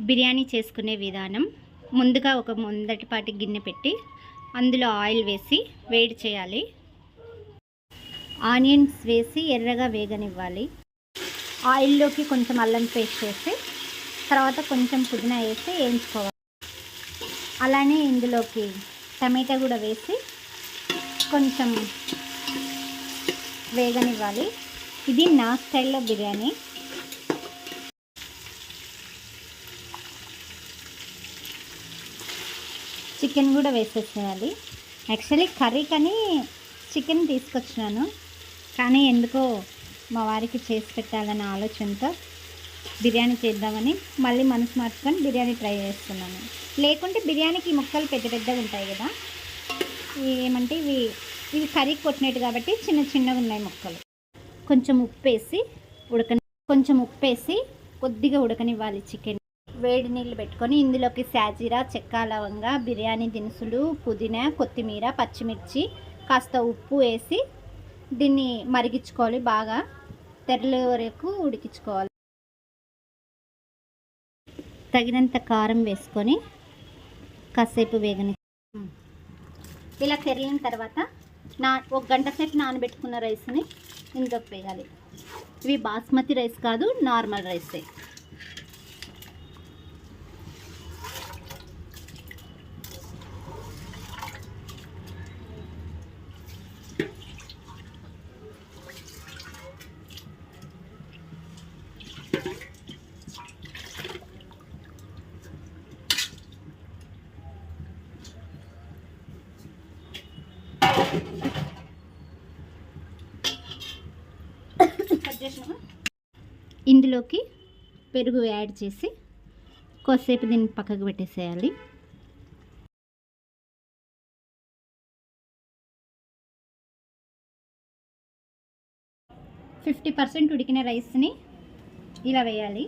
బిర్యానీ చేసుకునే విధానం. ముందుగా ఒక ముందటిపాటి గిన్నె పెట్టి అందులో ఆయిల్ వేసి వేడి చేయాలి. ఆనియన్స్ వేసి ఎర్రగా వేగనివ్వాలి. ఆయిల్లోకి కొంచెం అల్లం పేస్ట్ వేసి తర్వాత కొంచెం పుదీనా వేసి వేయించుకోవాలి. అలానే ఇందులోకి టమాటా కూడా వేసి కొంచెం వేగనివ్వాలి. ఇది నా స్టైల్లో బిర్యానీ. చికెన్ కూడా వేసేసేయాలి. యాక్చువల్లీ కర్రీ కానీ చికెన్ తీసుకొచ్చినాను, కానీ ఎందుకో మా వారికి చేసి పెట్టాలన్న ఆలోచనతో బిర్యానీ చేద్దామని మళ్ళీ మనసు మార్చుకొని బిర్యానీ ట్రై చేస్తున్నాను. లేకుంటే బిర్యానీకి ముక్కలు పెద్ద పెద్దగా ఉంటాయి కదా, ఏమంటే ఇవి కర్రీకి కొట్టినట్టు కాబట్టి చిన్న చిన్నగా ఉన్నాయి ముక్కలు. కొంచెం ఉప్పు వేసి కొద్దిగా ఉడకనివ్వాలి చికెన్. వేడి నీళ్ళు పెట్టుకొని ఇందులోకి సాజీరా, చెక్క, లవంగా, బిర్యానీ దినుసులు, పుదీనా, కొత్తిమీర, పచ్చిమిర్చి, కాస్త ఉప్పు వేసి దీన్ని మరిగించుకోవాలి. బాగా తెరల వరకు ఉడికించుకోవాలి. తగినంత కారం వేసుకొని కాసేపు వేగని. ఇలా తెరిలిన తర్వాత ఒక గంట సేపు నానబెట్టుకున్న రైస్ని ఇందులోకి వేయాలి. ఇవి బాస్మతి రైస్ కాదు, నార్మల్ రైసే. ఇందులోకి పెరుగు యాడ్ చేసి కొద్దిసేపు దీన్ని పక్కకు పెట్టేసేయాలి. ఫిఫ్టీ 50% ఉడికిన రైస్ని ఇలా వేయాలి.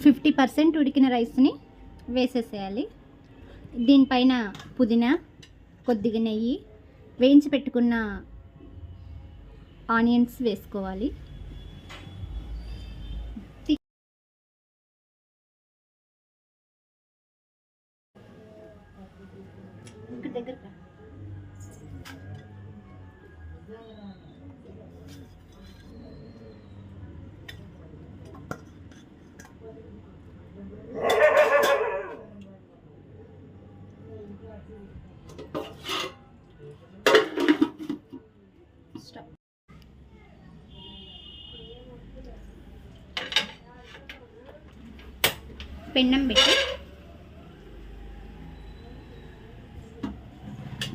50% ఉడికిన రైస్ని వేసేసేయాలి. దీనిపైన పుదీనా, కొద్దిగా నెయ్యి, వేయించి పెట్టుకున్న ఆనియన్స్ వేసుకోవాలి. పెన్నం పెట్టి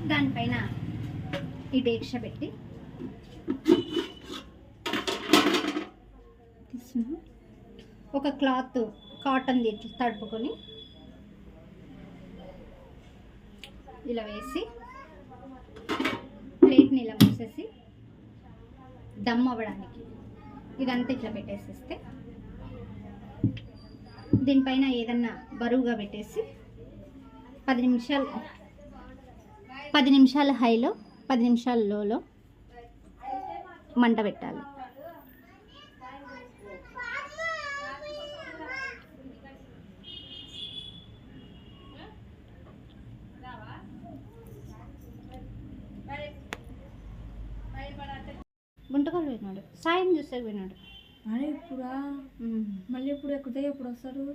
దానిపైన ఈ డేక్ష పెట్టి ఒక క్లాత్ కాటన్ తడుపుకొని ఇలా వేసి ప్లేట్ని ఇలా మూసేసి దమ్ అవ్వడానికి ఇదంతా ఇట్లా పెట్టేసేస్తే దీనిపైన ఏదన్నా బరువుగా పెట్టేసి 10 నిమిషాలు హైలో 10 నిమిషాలు లోలో మంట పెట్టాలి. గుంటకాలు పోయినాడు, సాయం చూస్తే పోయినాడు. అరే ఇప్పుడా? మళ్ళీ ఎప్పుడు ఎక్కుతాయి? ఎప్పుడు వస్తారు?